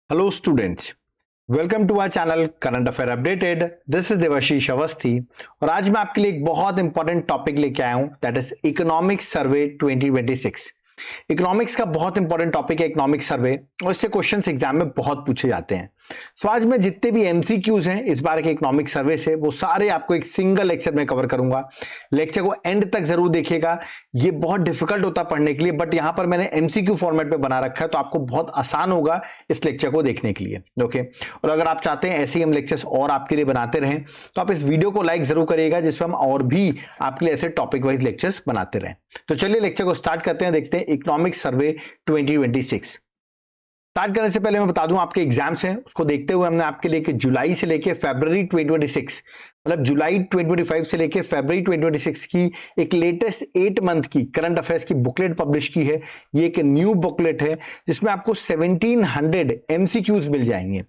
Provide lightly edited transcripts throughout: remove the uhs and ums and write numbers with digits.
Hello students, welcome to our channel current affair updated. This is Devashish Awasthi और आज मैं आपके लिए एक बहुत इंपॉर्टेंट टॉपिक लेके आया हूं, that is economic survey 2026। Economics का बहुत इंपॉर्टेंट टॉपिक है इकोनॉमिक सर्वे और इससे क्वेश्चंस एग्जाम में बहुत पूछे जाते हैं। सो आज मैं जितने भी एमसीक्यूज हैं इस बार के इकोनॉमिक सर्वे से वो सारे आपको एक सिंगल लेक्चर में कवर करूंगा। लेक्चर को एंड तक जरूर देखिएगा। ये बहुत डिफिकल्ट होता पढ़ने के लिए, बट यहां पर मैंने एमसीक्यू फॉर्मेट में बना रखा है तो आपको बहुत आसान होगा इस लेक्चर को देखने के लिए। ओके, और अगर आप चाहते हैं ऐसे ही हम लेक्चर्स और आपके लिए बनाते रहें तो आप इस वीडियो को लाइक जरूर करिएगा, जिसमें हम और भी आपके लिए ऐसे टॉपिक वाइज लेक्चर्स बनाते रहें। तो चलिए लेक्चर को स्टार्ट करते हैं, देखते हैं इकोनॉमिक सर्वे 2026। स्टार्ट करने से पहले मैं बता दूं आपके एग्जाम्स हैं, उसको देखते हुए हमने आपके लिए जुलाई से लेके फरवरी 2026, मतलब जुलाई 2025 से लेके फरवरी 2026 की एक लेटेस्ट 8 मंथ की करंट अफेयर्स की बुकलेट पब्लिश की है। ये एक न्यू बुकलेट है जिसमें आपको 1700 एमसीक्यूज मिल जाएंगे।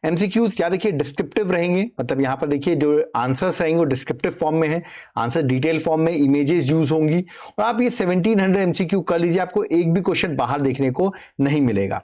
एमसीक्यूज क्या देखिए डिस्क्रिप्टिव रहेंगे, मतलब यहां पर देखिए जो आंसर्स रहेंगे वो डिस्क्रिप्टिव फॉर्म में है, आंसर डिटेल फॉर्म में, इमेजेस यूज होंगी और आप ये 1700 एमसीक्यू कर लीजिए, आपको एक भी क्वेश्चन बाहर देखने को नहीं मिलेगा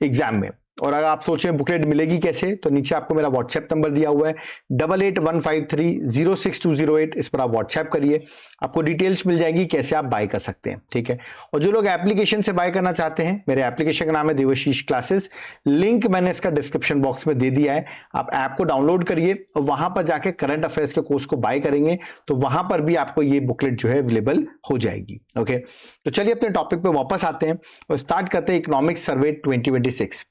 एग्जाम में। और अगर आप सोचें बुकलेट मिलेगी कैसे, तो नीचे आपको मेरा व्हाट्सएप नंबर दिया हुआ है 8815306208, इस पर आप व्हाट्सएप करिए, आपको डिटेल्स मिल जाएगी कैसे आप बाय कर सकते हैं। ठीक है, और जो लोग एप्लीकेशन से बाय करना चाहते हैं, मेरे एप्लीकेशन का नाम है देवाशीष क्लासेस, लिंक मैंने इसका डिस्क्रिप्शन बॉक्स में दे दिया है। आप ऐप को डाउनलोड करिए और वहां पर जाके करंट अफेयर्स के कोर्स को बाय करेंगे तो वहां पर भी आपको ये बुकलेट जो है अवेलेबल हो जाएगी। ओके, तो चलिए अपने टॉपिक पे वापस आते हैं और स्टार्ट करते हैं इकोनॉमिक सर्वे 2026।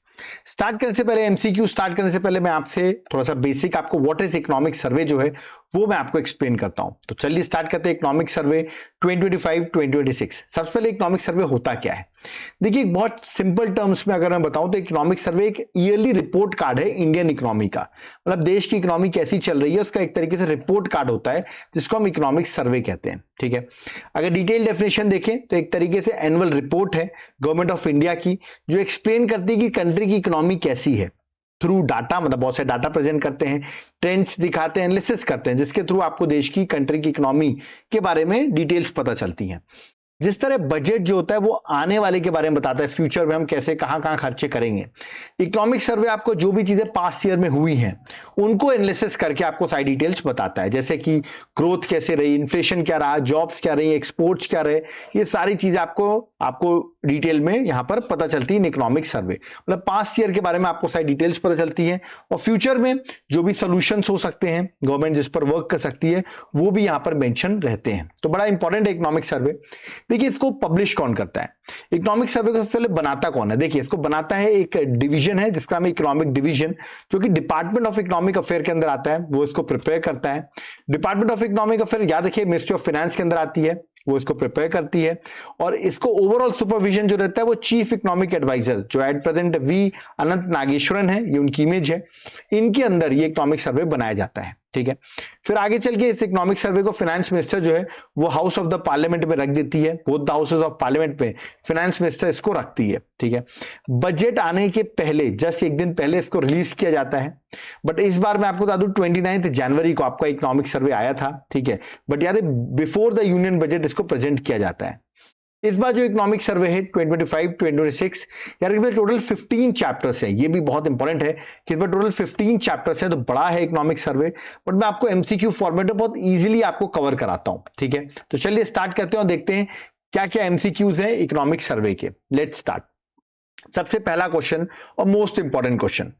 स्टार्ट करने से पहले एमसीक्यू स्टार्ट करने से पहले मैं आपसे थोड़ा सा बेसिक आपको व्हाट इज इकोनॉमिक सर्वे जो है वो मैं आपको एक्सप्लेन करता हूं। तो चलिए स्टार्ट करते हैं इकोनॉमिक सर्वे 2025-2026। सबसे पहले इकोनॉमिक सर्वे होता क्या है, देखिए बहुत सिंपल टर्म्स में अगर मैं बताऊं तो इकोनॉमिक सर्वे एक ईयरली रिपोर्ट कार्ड है इंडियन इकोनॉमी का, मतलब देश की इकोनॉमी कैसी चल रही है उसका एक तरीके से रिपोर्ट कार्ड होता है जिसको हम इकोनॉमिक सर्वे कहते हैं। ठीक है, अगर डिटेल डेफिनेशन देखें तो एक तरीके से एनुअल रिपोर्ट है गवर्नमेंट ऑफ इंडिया की जो एक्सप्लेन करती है कि कंट्री की इकोनॉमी कैसी है थ्रू डाटा, मतलब बहुत से डाटा प्रेजेंट करते हैं, ट्रेंड्स दिखाते हैं, एनालिसिस करते हैं, जिसके थ्रू आपको देश की कंट्री की इकोनॉमी के बारे में डिटेल्स पता चलती हैं। जिस तरह बजट जो होता है वो आने वाले के बारे में बताता है, फ्यूचर में हम कैसे कहां कहां खर्चे करेंगे। इकोनॉमिक सर्वे आपको जो भी चीजें पास्ट ईयर में हुई हैं उनको एनालिसिस करके आपको सारी डिटेल्स बताता है, जैसे कि ग्रोथ कैसे रही, इन्फ्लेशन क्या रहा, जॉब्स क्या रही, एक्सपोर्ट्स क्या रहे, ये सारी चीजें आपको डिटेल में यहां पर पता चलती है इन इकोनॉमिक सर्वे, मतलब पास्ट ईयर के बारे में आपको सारी डिटेल्स पता चलती है और फ्यूचर में जो भी सोल्यूशंस हो सकते हैं गवर्नमेंट जिस पर वर्क कर सकती है वो भी यहां पर मेंशन रहते हैं। तो बड़ा इंपॉर्टेंट है इकोनॉमिक सर्वे। देखिए इसको पब्लिश कौन करता है, इकोनॉमिक सर्वे को सबसे पहले बनाता कौन है, देखिए इसको बनाता है एक डिवीजन है जिसका नाम है इकोनॉमिक डिवीजन, जो कि डिपार्टमेंट ऑफ इकोनॉमिक अफेयर के अंदर आता है, वो इसको प्रिपेयर करता है। डिपार्टमेंट ऑफ इकोनॉमिक अफेयर याद रखिए मिनिस्ट्री ऑफ फाइनेंस के अंदर आती है, वो इसको प्रिपेयर करती है और इसको ओवरऑल सुपरविजन जो रहता है वो चीफ इकोनॉमिक एडवाइजर जो एट प्रेजेंट वी अनंत नागेश्वरन है, ये उनकी इमेज है, इनके अंदर ये इकोनॉमिक सर्वे बनाया जाता है। ठीक है, फिर आगे चल के इस इकोनॉमिक सर्वे को फाइनेंस मिनिस्टर जो है वो हाउस ऑफ द पार्लियामेंट में रख देती है, both the houses of parliament में फाइनेंस मिनिस्टर इसको रखती है। ठीक है, बजट आने के पहले जस्ट एक दिन पहले इसको रिलीज किया जाता है, बट इस बार मैं आपको बता दूं 29 जनवरी को आपका इकोनॉमिक सर्वे आया था। ठीक है, बट याद है बिफोर द यूनियन बजट इसको प्रेजेंट किया जाता है। इस बार जो इकोनॉमिक सर्वे है 2025-2026 यार इसमें टोटल 15 चैप्टर्स हैं, ये भी बहुत इंपॉर्टेंट है कि इस बार टोटल 15 चैप्टर्स हैं, तो बड़ा है इकोनॉमिक सर्वे, बट मैं आपको एमसीक्यू फॉर्मेट में बहुत इजीली आपको कवर कराता हूं। ठीक है, तो चलिए स्टार्ट करते हैं और देखते हैं क्या क्या एमसीक्यूज हैं इकोनॉमिक सर्वे के। Let's start. सबसे पहला क्वेश्चन और most important question,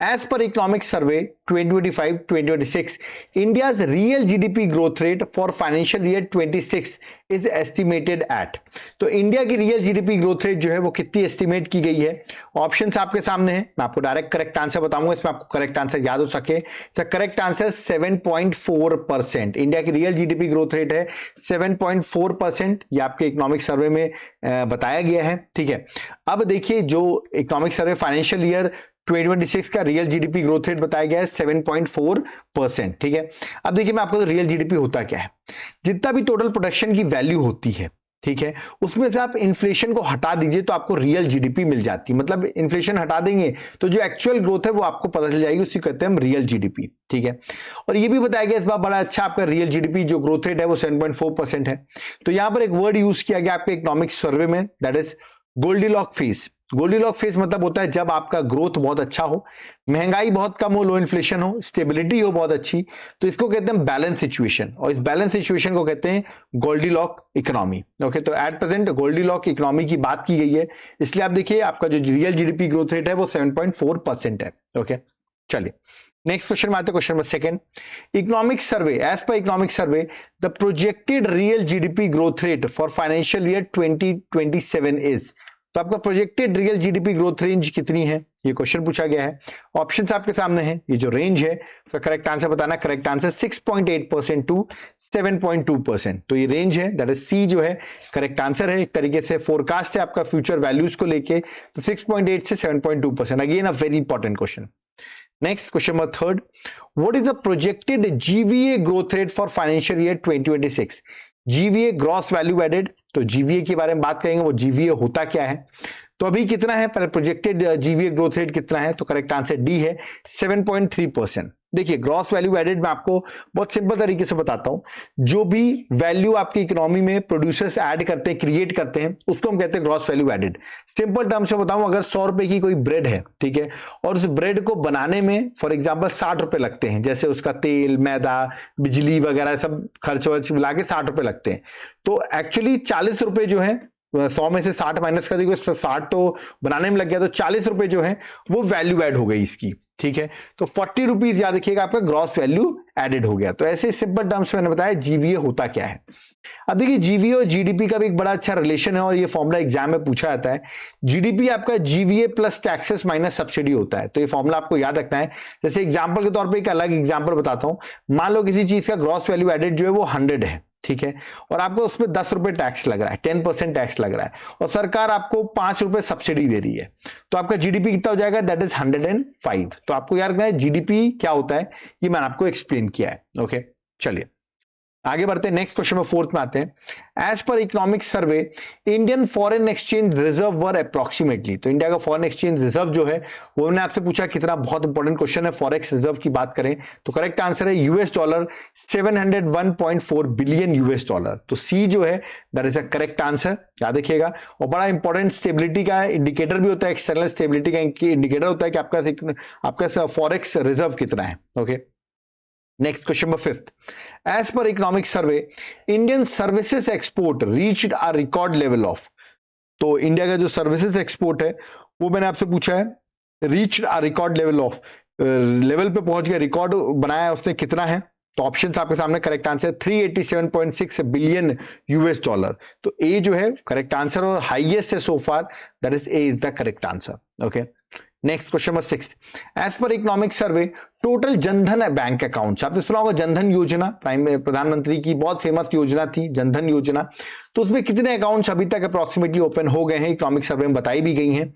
as per economic survey 2025-2026 india's real gdp growth rate for financial year 26 is estimated at, तो इंडिया की रियल जीडीपी ग्रोथ रेट जो है वो कितनी एस्टिमेट की गई है। ऑप्शंस आपके सामने हैं, मैं आपको डायरेक्ट करेक्ट आंसर बताऊंगा, इसमें आपको करेक्ट आंसर याद हो सके। करेक्ट आंसर 7.4%, इंडिया की रियल जीडीपी ग्रोथ रेट है 7.4%, ये आपके इकोनॉमिक सर्वे में बताया गया है। ठीक है, अब देखिए जो इकोनॉमिक सर्वे फाइनेंशियल ईयर 2026 का रियल जीडीपी ग्रोथ रेट बताया गया है 7.4%। ठीक है, अब देखिए मैं आपको रियल जीडीपी होता क्या है, जितना भी टोटल प्रोडक्शन की वैल्यू होती है, ठीक है, उसमें से आप इन्फ्लेशन को हटा दीजिए तो आपको रियल जीडीपी मिल जाती है, मतलब इन्फ्लेशन हटा देंगे तो जो एक्चुअल ग्रोथ है वो आपको पता चल जाएगी, उसी कहते हैं हम रियल जीडीपी। ठीक है, और ये भी बताया गया इस बार बड़ा अच्छा आपका रियल जीडीपी जो ग्रोथ रेट है वो 7.4% है। तो यहां पर एक वर्ड यूज किया गया आपके इकोनॉमिक सर्वे में, that is Goldilock phase. Goldilock phase मतलब होता है जब आपका ग्रोथ बहुत अच्छा हो, महंगाई बहुत कम हो, लो इन्फ्लेशन हो, स्टेबिलिटी हो बहुत अच्छी, तो इसको कहते हैं बैलेंस सिचुएशन, और इस बैलेंस सिचुएशन को कहते हैं गोल्डीलॉक इकोनॉमी। ओके, तो एट प्रेजेंट गोल्डीलॉक इकोनॉमी की बात की गई है, इसलिए आप देखिए आपका जो रियल जीडीपी ग्रोथ रेट है वो 7.4% है। ओके, चलिए नेक्स्ट क्वेश्चन में आते हैं, question number second. Economic survey, as पर economic survey the projected real GDP growth rate for financial year 2027 is, तो आपका projected real GDP growth range कितनी है, ये क्वेश्चन पूछा गया है। ऑप्शंस आपके सामने हैं, ये जो रेंज है उसका करेक्ट आंसर बताना। करेक्ट आंसर 6.8% टू 7.2%, तो ये रेंज है, दैट इज सी जो है करेक्ट आंसर है। एक तरीके से फोरकास्ट है आपका फ्यूचर वैल्यूज को लेके, तो 6.8 से 7.2%, again a very important question. Next question number third, what is the projected GVA growth rate for financial year 2026? GVA gross value added, तो जीवीए के बारे में बात करेंगे, वो जीवीए होता क्या है। तो अभी कितना है, पहले प्रोजेक्टेड जीवीए ग्रोथ रेट कितना है, तो करेक्ट आंसर डी है 7.3%। देखिए ग्रॉस वैल्यू एडेड में आपको बहुत सिंपल तरीके से बताता हूं, जो भी वैल्यू आपकी इकोनॉमी में प्रोड्यूसर्स ऐड करते हैं, क्रिएट करते हैं, उसको हम कहते हैं gross value added. Simple term से बताऊं, अगर 100 रुपए की कोई ब्रेड है, ठीक है, और उस ब्रेड को बनाने में फॉर एग्जाम्पल 60 रुपए लगते हैं, जैसे उसका तेल, मैदा, बिजली वगैरह सब खर्च वर्च मिला के 60 रुपए लगते हैं, तो एक्चुअली 40 रुपए जो है 100 में से 60 माइनस कर दी, 60 तो बनाने में लग गया, तो 40 रुपए जो है वो वैल्यू ऐड हो गई इसकी, ठीक है। तो 40 रुपीज याद रखिएगा आपका ग्रॉस वैल्यू एडेड हो गया। तो ऐसे सिंपल टर्म्स में मैंने बताया जीवीए होता क्या है। अब देखिए जीवीए और जीडीपी का भी एक बड़ा अच्छा रिलेशन है, और ये फॉर्मूला एग्जाम में पूछा जाता है। जीडीपी आपका GVA plus taxes minus subsidy होता है, तो ये फॉर्मूला आपको याद रखना है। जैसे एग्जांपल के तौर पे एक अलग एग्जांपल बताता हूं, मान लो किसी चीज का ग्रॉस वैल्यू एडेड जो है वो 100 है, ठीक है, और आपको उसमें 10 रुपए टैक्स लग रहा है, 10% टैक्स लग रहा है, और सरकार आपको 5 रुपए सब्सिडी दे रही है, तो आपका जीडीपी कितना हो जाएगा, दैट इज 105। तो आपको याद रखना है जीडीपी क्या होता है, ये मैंने आपको एक्सप्लेन किया है। ओके, चलिए आगे बढ़ते हैं, नेक्स्ट क्वेश्चन में फोर्थ में आते हैं। एज पर economic survey Indian foreign exchange reserve were approximately, तो इंडिया का फॉरेन एक्सचेंज रिजर्व जो है वो मैंने आपसे पूछा कितना, बहुत इंपॉर्टेंट क्वेश्चन है। फॉरेक्स रिजर्व की बात करें तो करेक्ट आंसर है US dollar 701.4 billion US dollar, तो सी जो है that is a correct answer, याद रखिएगा। और बड़ा इंपॉर्टेंट स्टेबिलिटी का इंडिकेटर भी होता है, एक्सटर्नल स्टेबिलिटी का इंडिकेटर होता है कि आपका फॉरेक्स रिजर्व कितना है। Okay, next question number fifth, as पर economic survey Indian services export reached a record level of, तो इंडिया का जो सर्विसेज एक्सपोर्ट है वो मैंने आपसे पूछा है reached a record level of, level पे पहुंच गया, रिकॉर्ड बनाया उसने, कितना है, तो ऑप्शन आपके सामने correct answer 387.6 billion US dollar, तो ए जो है करेक्ट आंसर और हाईएस्ट है so far, that is A is the correct answer. Okay, next question number 6, as पर economic survey total Jan Dhan bank account, आपने सुना होगा जनधन योजना, प्रधानमंत्री की बहुत फेमस योजना थी जनधन योजना, तो उसमें कितने अकाउंट्स अभी तक अप्रोक्सीमेटली ओपन हो गए हैं, इकोनॉमिक सर्वे में बताई भी गई हैं।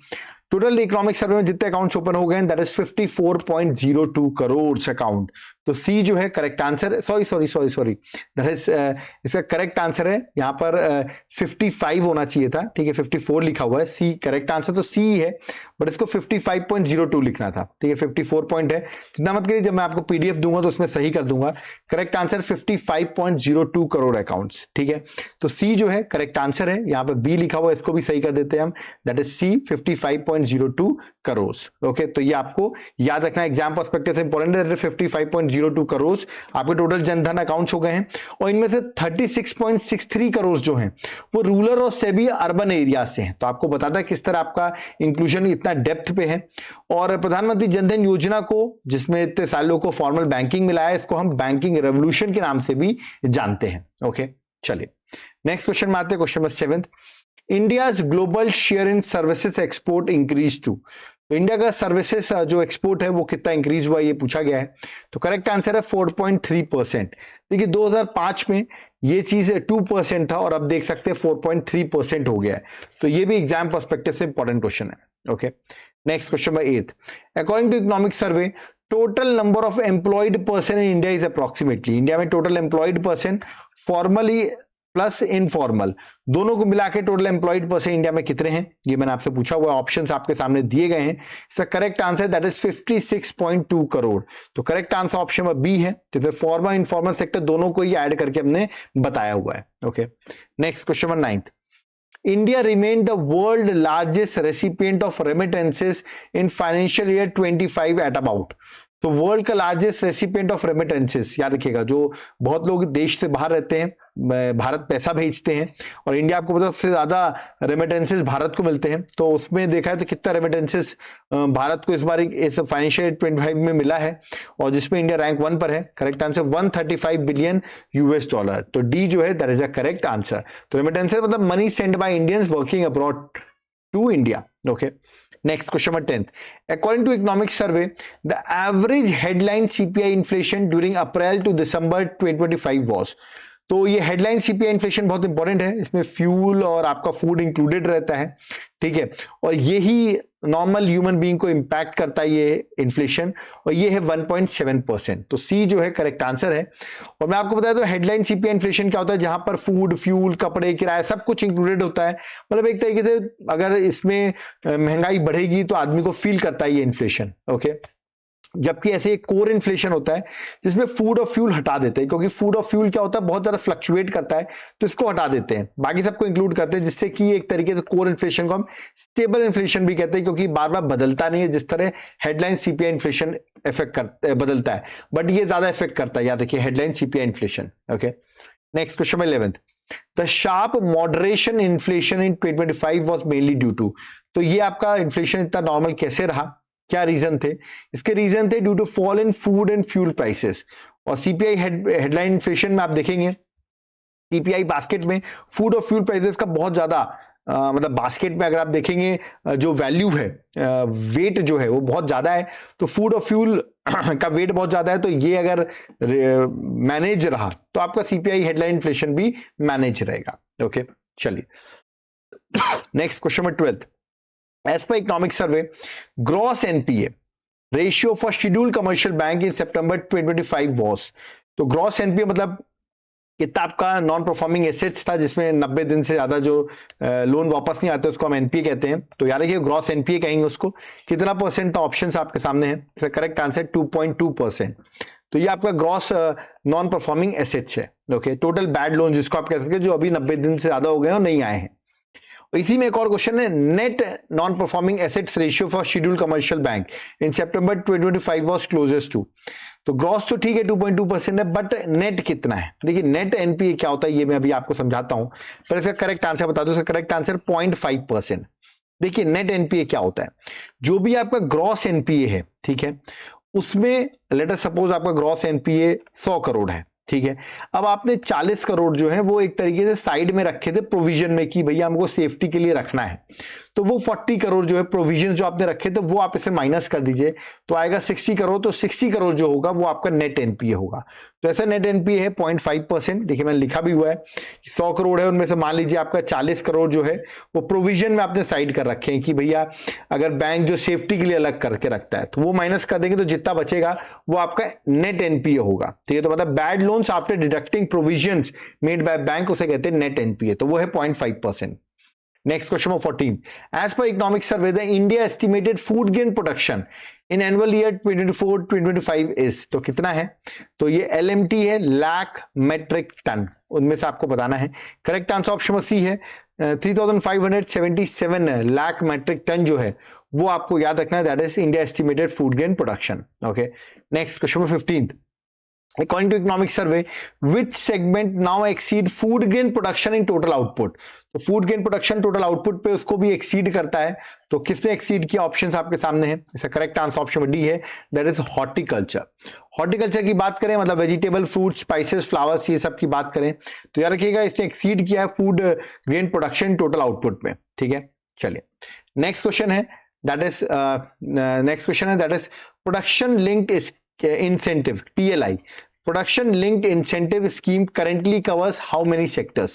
टोटल इकोनॉमिक सर्वे में जितने अकाउंट्स ओपन हो गए हैं दैट इज 54.02 करोड़ अकाउंट, तो सी जो है correct answer, sorry that is इसका करेक्ट आंसर है यहाँ पर 55 होना चाहिए था, ठीक है, 54 लिखा हुआ है, सी करेक्ट आंसर तो सी है, बट इसको 55.02 लिखना था, ठीक है, 54 पॉइंट है, चिंता मत करिए, जब मैं आपको पीडीएफ दूंगा तो उसमें सही कर दूंगा। करेक्ट आंसर 55.02 करोड़ अकाउंट्स, ठीक है, तो सी जो है करेक्ट आंसर है, यहाँ पे बी लिखा हुआ है, इसको भी सही कर देते हैं हम, that is C 55.02 crore. Okay, तो ये आपको याद रखना, एग्जाम पर्सपेक्टिव से इंपॉर्टेंट है, 55.02 करोड़ आपके टोटल जनधन अकाउंट्स हो गए हैं, और इनमें से 36.63 करोड़ जो हैं वो रूरल और सेमी अर्बन एरिया से हैं, तो आपको बताता है किस तरह आपका इंक्लूजन इतना डेप्थ पे है। और प्रधानमंत्री जनधन योजना को, जिसमें इतने सारे लोगों को फॉर्मल बैंकिंग मिला है, इसको हम बैंकिंग रेवोल्यूशन के नाम से भी जानते हैं। ओके, चलिए नेक्स्ट क्वेश्चन में आते हैं, question number 7, India's global share in services export increase to, तो इंडिया का सर्विसेज जो एक्सपोर्ट है वो कितना इंक्रीज हुआ ये पूछा गया है, तो करेक्ट आंसर है 4.3%। देखिए 2005 में ये चीज 2% था, और अब देख सकते हैं 4.3% हो गया है, तो ये भी एग्जाम पर्सपेक्टिव से इंपॉर्टेंट क्वेश्चन है। Okay, next question number 8, according to economic survey total number of employed person in India is approximately, India में total employed person formally plus informal दोनों को मिला के टोटल एम्प्लॉयड पर्सन इंडिया में कितने हैं, ये मैंने आपसे पूछा हुआ, ऑप्शंस आपके सामने दिए गए हैं। इसका correct answer that is 56.2 crore, तो करेक्ट आंसर ऑप्शन में बी है, तो फॉर्मल इनफॉर्मल सेक्टर दोनों को ही ऐड करके हमने बताया हुआ है। Okay, next question number 9, India remained the world largest recipient of remittances in financial year 25 at about. तो वर्ल्ड का लार्जेस्ट रेसिपिएंट ऑफ रेमिटेंसेस, याद रखिएगा, जो बहुत लोग देश से बाहर रहते हैं, भारत पैसा भेजते हैं, और इंडिया आपको पता है सबसे ज्यादा रेमिटेंसेस भारत को मिलते हैं। तो उसमें देखा है तो कितना रेमिटेंसेस भारत को इस बार इस फाइनेंशियल 25 में मिला है, और जिसमें इंडिया रैंक 1 पर है। Correct answer 135 billion US dollar. तो डी जो है that is a correct answer. तो रेमिटेंसेस मतलब money send by Indians working abroad to India. Okay, next question number 10th. According to economic survey, the average headline CPI inflation during April to December 2025 was. तो ये headline CPI inflation बहुत important है, इसमें fuel और आपका food included रहता है, ठीक है, और यही नॉर्मल ह्यूमन बीइंग को इंपैक्ट करता है ये इन्फ्लेशन, और ये है 1.7%। तो सी जो है करेक्ट आंसर है। और मैं आपको बता दूं हेडलाइन सीपीआई इन्फ्लेशन क्या होता है, जहां पर फूड, फ्यूल, कपड़े, किराया सब कुछ इंक्लूडेड होता है। मतलब एक तरीके से अगर इसमें महंगाई बढ़ेगी तो आदमी को फील करता है ये इन्फ्लेशन। ओके, जबकि ऐसे एक कोर इन्फ्लेशन होता है जिसमें फूड और फ्यूल हटा देते हैं, क्योंकि फूड और फ्यूल क्या होता है बहुत ज्यादा फ्लक्चुएट करता है, तो इसको हटा देते हैं, बाकी सबको इंक्लूड करते हैं, जिससे कि एक तरीके से कोर इन्फ्लेशन को हम स्टेबल इन्फ्लेशन भी कहते हैं, क्योंकि बार बार बदलता नहीं है जिस तरह हेडलाइन सीपीआई इन्फ्लेशन बदलता है, बट ये ज्यादा इफेक्ट करता है। याद रखिए headline CPI inflation. Okay, next question 11th. The sharp moderation inflation in 2025 was mainly due to. तो ये आपका इन्फ्लेशन इतना नॉर्मल कैसे रहा, क्या रीजन थे? इसके रीजन थे due to fall in food and fuel prices. और सीपीआई हेडलाइन इन्फ्लेशन में आप देखेंगे सीपीआई बास्केट में फूड और फ्यूल प्राइसेस का बहुत ज्यादा मतलब बास्केट में अगर आप देखेंगे जो वैल्यू है, वेट जो है वो बहुत ज्यादा है, तो फूड और फ्यूल का वेट बहुत ज्यादा है, तो ये अगर मैनेज रहा तो आपका सीपीआई हेडलाइन इन्फ्लेशन भी मैनेज रहेगा। ओके, चलिए next question number 12th. As per economic survey, gross NPA ratio for scheduled commercial bank in September 2025 was. तो gross NPA मतलब कितना आपका नॉन परफॉर्मिंग एसेट्स था जिसमें 90 दिन से ज्यादा जो लोन वापस नहीं आते उसको हम एनपीए कहते हैं। तो याद रखिए ग्रॉस एनपीए कहेंगे उसको। कितना परसेंट था, ऑप्शंस आपके सामने है। Correct answer 2.2%। तो ये आपका ग्रॉस नॉन परफॉर्मिंग एसेट्स है। ओके, टोटल बैड लोन जिसको आप कह सकते हैं जो अभी 90 दिन से ज्यादा हो गए और नहीं आए हैं। इसी में एक और क्वेश्चन है, net non performing assets ratio for scheduled commercial bank in September 2025 was closest to. तो ग्रॉस तो ठीक है 2.2% है, बट नेट कितना है? देखिए नेट एनपीए क्या होता है ये मैं अभी आपको समझाता हूं, पर इसका करेक्ट आंसर बता दो। इसका करेक्ट आंसर 0.5%। देखिए नेट एनपीए क्या होता है, जो भी आपका ग्रॉस एनपीए है, ठीक है, उसमें लेट अस सपोज आपका ग्रॉस एनपीए 100 करोड़ है, ठीक है। अब आपने 40 करोड़ जो है वो एक तरीके से साइड में रखे थे प्रोविजन में कि भैया हमको सेफ्टी के लिए रखना है, तो वो 40 करोड़ जो है प्रोविजन जो आपने रखे थे वो आप इसे माइनस कर दीजिए तो आएगा 60 करोड़। तो 60 करोड़ जो होगा वो आपका नेट एनपीए होगा। तो ऐसा नेट एनपीए है 0.5%। देखिए मैंने लिखा भी हुआ है 100 करोड़ है, उनमें से मान लीजिए आपका 40 करोड़ जो है वो प्रोविजन में आपने साइड कर रखे हैं कि भैया अगर बैंक जो सेफ्टी के लिए अलग करके रखता है तो वो माइनस कर देंगे, तो जितना बचेगा वो आपका नेट एनपीए होगा। ठीक है, तो मतलब bad loans after deducting provisions made by bank उसे कहते हैं नेट एनपीए, तो वो है 0.5%। Next question number 14. As per economic survey, the India estimated food grain production in annual year 2024-2025 is, तो कितना है? तो ये LMT है, लाख मेट्रिक टन, उनमें से आपको बताना है। करेक्ट आंसर ऑप्शन सी है 3577 लाख मेट्रिक टन जो है वो आपको याद रखना है, that is India estimated food grain production. Okay, next question number 15th. According to economic survey, which segment now exceed food grain production in total output? तो food grain production total output पे उसको भी exceed करता है, तो किसने exceed किया? Options आपके सामने हैं। इसका करेक्ट आंसर ऑप्शन डी है, दैट इज हॉर्टिकल्चर। हॉर्टिकल्चर की बात करें मतलब वेजिटेबल, फ्रूट, स्पाइसेस, फ्लावर्स, ये सब की बात करें तो याद रखिएगा इसने एक्सीड किया है food grain production total output में। ठीक है, चलिए नेक्स्ट क्वेश्चन है, that is production linked incentive PLI, production linked incentive scheme currently covers how many sectors?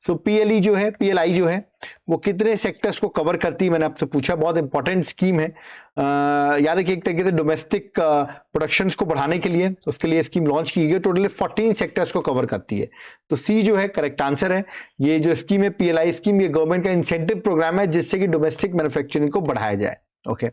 So PLI जो है वो कितने सेक्टर्स को कवर करती है, मैंने आपसे पूछा, बहुत इंपॉर्टेंट स्कीम है। याद रखिए एक तरीके से डोमेस्टिक प्रोडक्शंस को बढ़ाने के लिए उसके लिए स्कीम लॉन्च की गई, टोटली 14 सेक्टर्स को कवर करती है। तो सी जो है करेक्ट आंसर है। ये जो स्कीम है PLI स्कीम, ये गवर्नमेंट का इंसेंटिव प्रोग्राम है जिससे कि डोमेस्टिक मैन्युफैक्चरिंग को बढ़ाया जाए। ओके,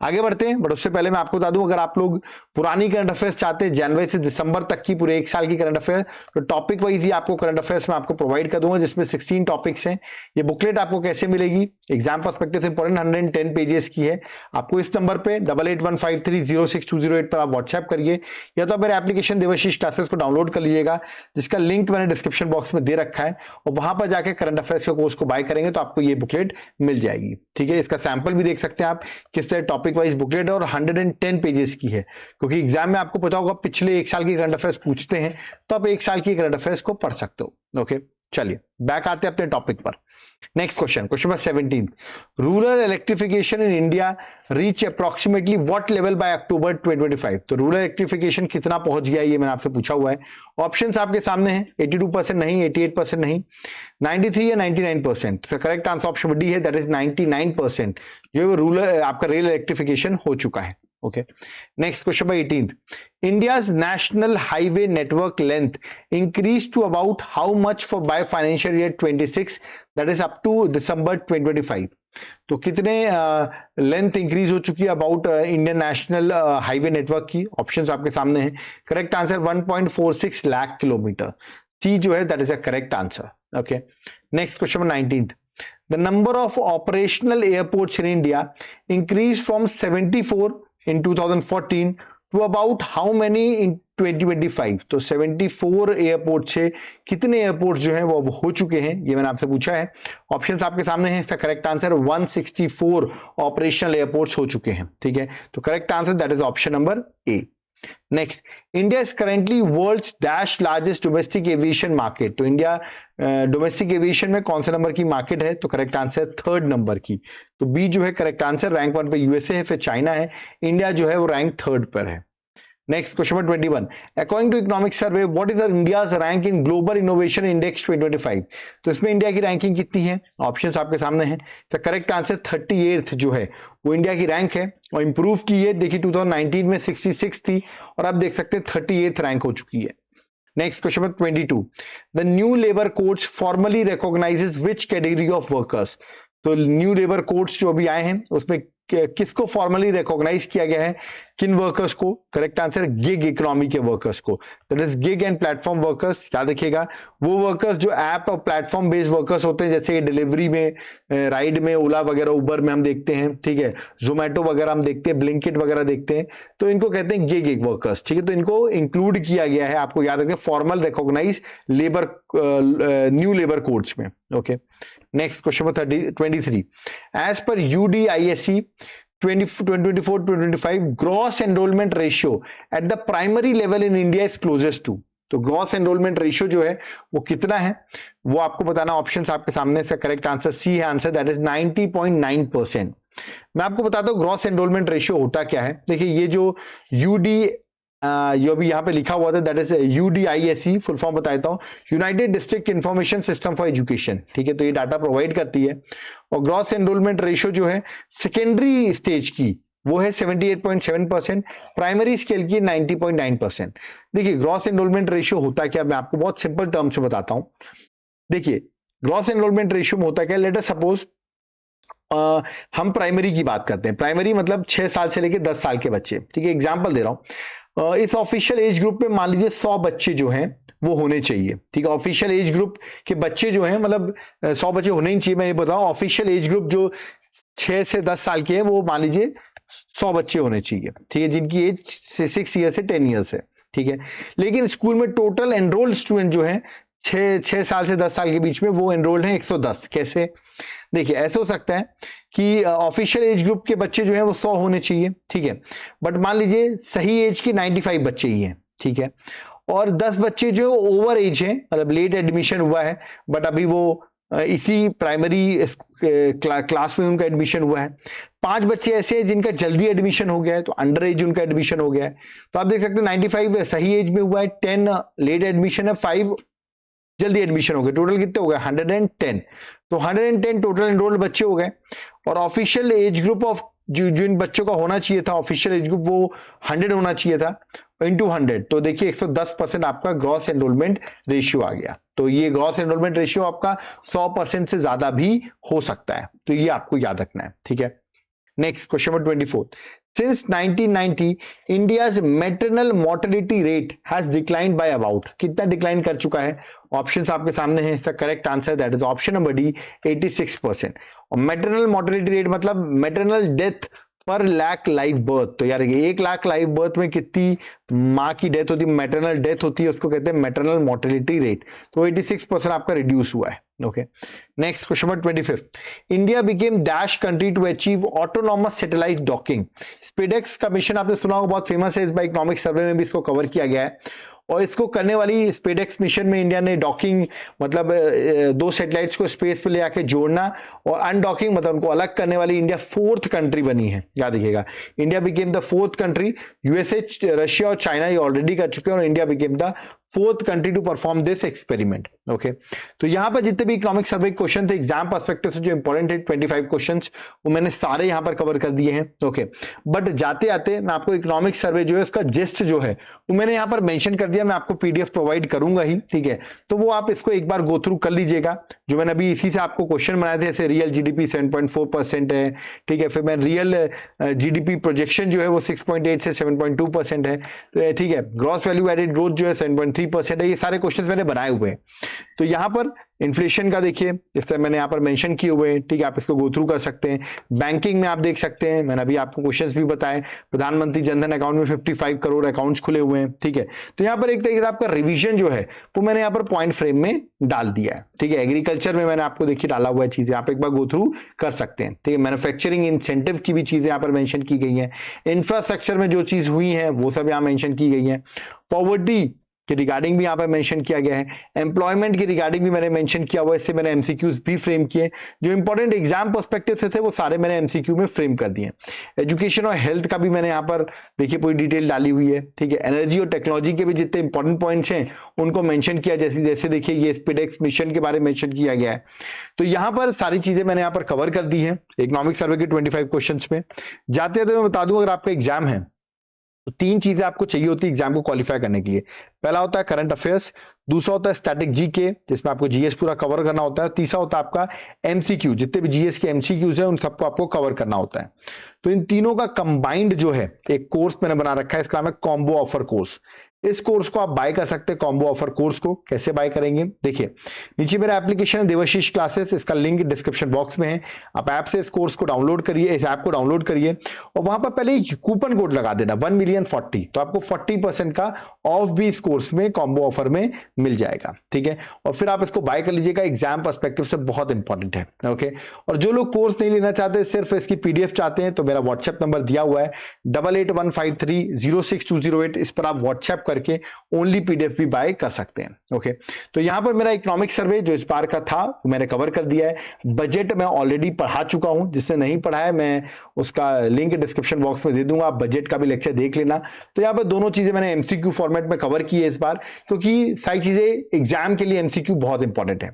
आगे बढ़ते हैं, बट उससे पहले मैं आपको बता दूं, अगर आप लोग पुरानी करंट अफेयर्स चाहते हैं जनवरी से दिसंबर तक की पूरे एक साल की करंट अफेयर, तो टॉपिक वाइज ही आपको करंट अफेयर्स में आपको प्रोवाइड कर दूंगा, जिसमें 16 टॉपिक्स हैं। ये बुकलेट आपको कैसे मिलेगी, एग्जाम पर्सपेक्टिव से इंपॉर्टेंट, 110 पेजेस की है। आपको इस नंबर पे 8815306208 पर आप व्हाट्सएप करिए, या तो मेरे एप्लीकेशन देवाशीष क्लासेस को डाउनलोड कर लीजिएगा, जिसका लिंक मैंने डिस्क्रिप्शन बॉक्स में दे रखा है, और वहां पर जाके करंट अफेयर्स के कोर्स को बाय करेंगे तो आपको ये बुकलेट मिल जाएगी। ठीक है, इसका सैंपल भी देख सकते हैं आप किस तरह टॉपिक वाइज बुकलेट है, और 110 पेजेस की है, क्योंकि एग्जाम में आपको पता होगा पिछले एक साल की करंट अफेयर्स पूछते हैं, तो आप एक साल की करंट अफेयर्स को पढ़ सकते हो। ओके, चलिए बैक आते हैं अपने टॉपिक पर। Next question, question number 17, rural electrification in India reach approximately what level by October 2025। तो रूरल इलेक्ट्रिफिकेशन कितना पहुंच गया, ये मैंने आपसे पूछा हुआ है। ऑप्शंस आपके सामने हैं, 82% नहीं, 88% नहीं, 93 या 99%। तो करेक्ट आंसर ऑप्शन डी है, दैट इज 99% जो है रूरल आपका रेल इलेक्ट्रिफिकेशन हो चुका है। Okay, next question number 18, India's national highway network length increased to about how much for by financial year 26, that is up to December 2025। तो कितने length increase हो चुकी है about Indian national highway network की, options आपके सामने हैं। Correct answer 1.46 lakh kilometre, सी जो है that is a correct answer. Okay, next question 19, the number of operational airports in India increased from 74 in 2014 to about how many in 2025। तो 74 airport से कितने airport जो हैं वो अब हो चुके हैं, ये मैंने आपसे पूछा है। ऑप्शंस आपके सामने हैं, इसका करेक्ट आंसर 164 ऑपरेशनल एयरपोर्ट्स हो चुके हैं। ठीक है, तो correct answer that is option number A. Next, India is currently world's dash largest domestic aviation market. तो इंडिया डोमेस्टिक एविएशन में कौन से नंबर की मार्केट है, तो करेक्ट आंसर 3rd नंबर की। तो बी जो है करेक्ट आंसर, रैंक 1 पे यूएसए है, फिर चाइना है, इंडिया जो है वो रैंक 3rd पर है। Next question number 21, according to economic survey what is India's rank in global innovation index 2025। तो इसमें इंडिया की रैंकिंग कितनी है, ऑप्शंस आपके सामने हैं। तो करेक्ट आंसर 38th जो है वो इंडिया की रैंक है, और इंप्रूव की है, देखिए 2019 में 66 थी, और आप देख सकते हैं 38th रैंक हो चुकी है। Next question number 22, the new labour codes formally recognises which category of workers. तो न्यू लेबर कोड्स जो अभी आए हैं उसमें किसको फॉर्मली रिकॉग्नाइज किया गया है, किन वर्कर्स को, करेक्ट आंसर गिग इकोनॉमी के वर्कर्स को, that is gig and platform workers. याद रखिएगा, वो वर्कर्स जो ऐप और प्लेटफॉर्म बेस्ड वर्कर्स होते हैं, जैसे डिलीवरी में, राइड में, ओला वगैरह, उबर में हम देखते हैं, ठीक है, जोमेटो वगैरह हम देखते हैं, ब्लिंकिट वगैरह देखते हैं, तो इनको कहते हैं गिग वर्कर्स। ठीक है, तो इनको इंक्लूड किया गया है, आपको याद रखें, formal recognise labour new labour codes में। Okay, next question number 23, as पर UDISC 2024-2025 gross enrolment ratio at the primary level in India is closest to. तो ग्रॉस एनरोलमेंट रेशियो जो है वो कितना है, वो आपको बताना। ऑप्शंस आपके सामने से, करेक्ट आंसर सी है आंसर, दैट इज 90.9%। मैं आपको बताता हूं ग्रॉस एनरोलमेंट रेशियो होता क्या है। देखिए, ये जो ये अभी यहाँ पे लिखा हुआ था, that is UDISC, full form बता देता हूँ, United district information system for education. ठीक है, तो ये डाटा प्रोवाइड करती है, और ग्रॉस एनरोलमेंट रेशियो जो है सेकेंडरी स्टेज की वो है 78.7%, प्राइमरी स्केल की 90.9%। देखिए, ग्रॉस एनरोलमेंट रेशियो होता क्या, मैं आपको बहुत सिंपल टर्म से बताता हूँ। देखिए, ग्रॉस एनरोलमेंट रेशियो में होता क्या, लेट अस सपोज हम प्राइमरी की बात करते हैं। प्राइमरी मतलब 6 साल से लेकर 10 साल के बच्चे। ठीक है, एग्जाम्पल दे रहा हूं, इस ऑफिशियल एज ग्रुप में मान लीजिए 100 बच्चे जो हैं वो होने चाहिए। ठीक है, ऑफिशियल एज ग्रुप के बच्चे जो हैं, मतलब 100 बच्चे होने ही चाहिए। मैं ये बताऊं, ऑफिशियल एज ग्रुप जो 6 से 10 साल के हैं वो मान लीजिए 100 बच्चे होने चाहिए। ठीक है, जिनकी एज 6 ईयर से 10 ईयर्स है। ठीक है, लेकिन स्कूल में टोटल एनरोल्ड स्टूडेंट जो है 6 साल से 10 साल के बीच में वो एनरोल्ड है 110। कैसे, देखिए, ऐसे हो सकता है कि ऑफिशियल एज ग्रुप के बच्चे जो हैं वो 100 होने चाहिए। ठीक है, बट मान लीजिए सही एज के 95 बच्चे ही हैं। ठीक है, और 10 बच्चे जो ओवर एज हैं, मतलब लेट एडमिशन हुआ है, बट अभी वो इसी प्राइमरी क्लास में उनका एडमिशन हुआ है। 5 बच्चे ऐसे हैं जिनका जल्दी एडमिशन हो गया है, तो अंडर एज उनका एडमिशन हो गया है। तो आप देख सकते हैं 95 सही एज में हुआ है, 10 लेट एडमिशन है, 5 जल्दी एडमिशन हो गए। टोटल कितने हो गए, 110। तो 110 टोटल एनरोल्ड बच्चे हो गए, और ऑफिशियल एज ग्रुप ऑफ जिन बच्चों का होना चाहिए था, ऑफिशियल एज ग्रुप वो 100 होना चाहिए था, इंटू 100, तो देखिए 110% आपका ग्रॉस एनरोलमेंट रेशियो आ गया। तो ये ग्रॉस एनरोलमेंट रेशियो आपका 100% से ज्यादा भी हो सकता है, तो ये आपको याद रखना है। ठीक है, next question number 24, since 1990 India's maternal mortality rate has declined by about, कितना डिक्लाइन कर चुका है? ऑप्शंस आपके सामने हैं, इसका correct answer that is option number D 86%। और मैटरनल मोर्टेलिटी रेट मतलब मैटरनल डेथ पर लाख लाइव बर्थ, तो यार 1 लाख लाइव बर्थ में कितनी माँ की डेथ होती है, मैटरनल डेथ होती है, उसको कहते हैं मैटरनल मोर्टेलिटी रेट। तो 86% आपका रिड्यूस हुआ है। Okay, next question number 25, India became dash country to achieve autonomous satellite docking. SpaDeX का मिशन आपने सुना होगा, बहुत फेमस है, इस बार इकोनॉमिक सर्वे में भी इसको कवर किया गया है। और इसको करने वाली स्पेडेक्स मिशन में इंडिया ने डॉकिंग मतलब 2 सैटेलाइट्स को स्पेस पे ले आके जोड़ना और अनडॉकिंग मतलब उनको अलग करने वाली इंडिया 4th कंट्री बनी है। याद रखिएगा, India became the 4th country. USA, Russia और चाइना ये ऑलरेडी कर चुके हैं और India became the 4th country to perform this experiment. Okay, तो यहां पर जितने भी इकोनॉमिक सर्वे क्वेश्चन थे एग्जाम पर्सपेक्टिव से जो इंपॉर्टेंट है 25 क्वेश्चंस, वो मैंने सारे यहां पर कवर कर दिए हैं। ओके, बट जाते आते मैं आपको इकोनॉमिक सर्वे जो है उसका जिस्ट जो है वो मैंने यहां पर मेंशन कर दिया, मैं आपको पीडीएफ प्रोवाइड करूंगा ही, ठीक है। तो वो आप इसको एक बार गो थ्रू कर लीजिएगा, जो मैंने अभी इसी से आपको क्वेश्चन बनाए थे, जैसे रियल जीडीपी 7.4% है, ठीक है, फिर मैं रियल जीडीपी प्रोजेक्शन जो है वो 6.8 से 7.2% है, तो ठीक है, ग्रॉस वैल्यू एडेड ग्रोथ जो है 7.3% है। ये सारे क्वेश्चन मैंने बनाए हुए हैं। तो यहां पर इन्फ्लेशन का देखिए, जैसे मैंने यहां पर मेंशन किए हुए हैं, ठीक है, आप इसको गो थ्रू कर सकते हैं। बैंकिंग में आप देख सकते हैं, मैंने अभी आपको क्वेश्चंस भी बताए। प्रधानमंत्री जनधन अकाउंट में 55 करोड़ अकाउंट्स खुले हुए हैं, ठीक है। तो यहां पर एक तरीके से आपका रिवीजन जो है वो मैंने यहां पर पॉइंट फ्रेम में डाल दिया है, ठीक है। एग्रीकल्चर में मैंने आपको देखिए डाला हुआ है चीजें, आप एक बार गो थ्रू कर सकते हैं, ठीक है। मैन्युफैक्चरिंग इंसेंटिव की भी चीजें यहां पर मेंशन की गई है। इंफ्रास्ट्रक्चर में जो चीज हुई है वो सब यहां मेंशन की गई है। पॉवर्टी के रिगार्डिंग भी यहाँ पर मेंशन किया गया है। एम्प्लॉयमेंट की रिगार्डिंग भी मैंने मेंशन किया हुआ है, इससे मैंने एमसीक्यूज भी फ्रेम किए, जो इंपॉर्टेंट एग्जाम पर्सपेक्टिव से थे वो सारे मैंने एमसीक्यू में फ्रेम कर दिए। एजुकेशन और हेल्थ का भी मैंने यहाँ पर देखिए पूरी डिटेल डाली हुई है, ठीक है। एनर्जी और टेक्नोलॉजी के भी जितने इंपॉर्टेंट पॉइंट्स हैं उनको मेंशन किया, जैसे जैसे देखिए ये स्पेडेक्स मिशन के बारे में मेंशन किया गया है। तो यहाँ पर सारी चीजें मैंने यहाँ पर कवर कर दी है इकोनॉमिक सर्वे के 25 क्वेश्चन में। जाते जाते मैं बता दूं, अगर आपका एग्जाम है तो 3 चीजें आपको चाहिए होती है एग्जाम को क्वालिफाई करने के लिए। पहला होता है करंट अफेयर्स, दूसरा होता है स्टैटिक जीके जिसमें आपको जीएस पूरा कवर करना होता है, तीसरा होता है आपका एमसीक्यू, जितने भी जीएस के एमसीक्यूज हैं उन सबको आपको कवर करना होता है। तो इन तीनों का कंबाइंड जो है एक कोर्स मैंने बना रखा है, इसका नाम है कॉम्बो ऑफर कोर्स। इस कोर्स को आप बाय कर सकते हैं। कॉम्बो ऑफर कोर्स को कैसे बाय करेंगे, देखिए नीचे मेरा एप्लीकेशन है देवाशीष क्लासेस, इसका लिंक डिस्क्रिप्शन बॉक्स में है। आप ऐप से इस कोर्स को डाउनलोड करिए, इस ऐप को डाउनलोड करिए और वहां पर पहले कूपन कोड लगा देना 1,000,040, तो आपको 40% का ऑफ भी इस कोर्स में कॉम्बो ऑफर में मिल जाएगा, ठीक है। और फिर आप इसको बाय कर लीजिएगा, एग्जाम पर्सपेक्टिव से बहुत इंपॉर्टेंट है, ओके। और जो लोग कोर्स नहीं लेना चाहते, सिर्फ इसकी पीडीएफ चाहते हैं, तो मेरा व्हाट्सएप नंबर दिया हुआ है 8815306208, इस पर आप व्हाट्सएप करके ओनली पीडीएफ भी बाय कर सकते हैं, ओके। तो यहां पर मेरा इकोनॉमिक सर्वे जो इस बार का था मैंने कवर कर दिया है। बजट मैं ऑलरेडी पढ़ा चुका हूं, जिसने नहीं पढ़ा है मैं उसका लिंक डिस्क्रिप्शन बॉक्स में दे दूंगा, आप बजट का भी लेक्चर देख लेना। तो यहां पर दोनों चीजें मैंने एमसीक्यू फॉर्मेट में कवर की है इस बार, क्योंकि सारी चीजें एग्जाम के लिए एमसीक्यू बहुत इंपॉर्टेंट है।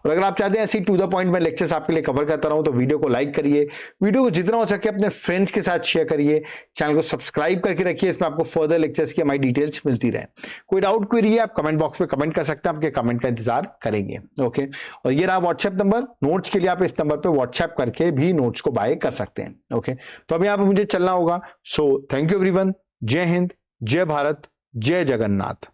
और अगर आप चाहते हैं ऐसी टू द पॉइंट में लेक्चर्स आपके लिए कवर करता रहूं, तो वीडियो को लाइक करिए, वीडियो को जितना हो सके अपने फ्रेंड्स के साथ शेयर करिए, चैनल को सब्सक्राइब करके रखिए, इसमें आपको फर्दर लेक्चर्स की हमारी डिटेल्स मिलती रहे। कोई डाउट क्वेरी है आप कमेंट बॉक्स में कमेंट कर सकते हैं, आपके कमेंट का इंतजार करेंगे, ओके। और ये रहा व्हाट्सएप नंबर, नोट्स के लिए आप इस नंबर पे व्हाट्सएप करके भी नोट्स को बाय कर सकते हैं, ओके। तो अब यहाँ पे मुझे चलना होगा। सो थैंक यू एवरीवन, जय हिंद, जय भारत, जय जगन्नाथ।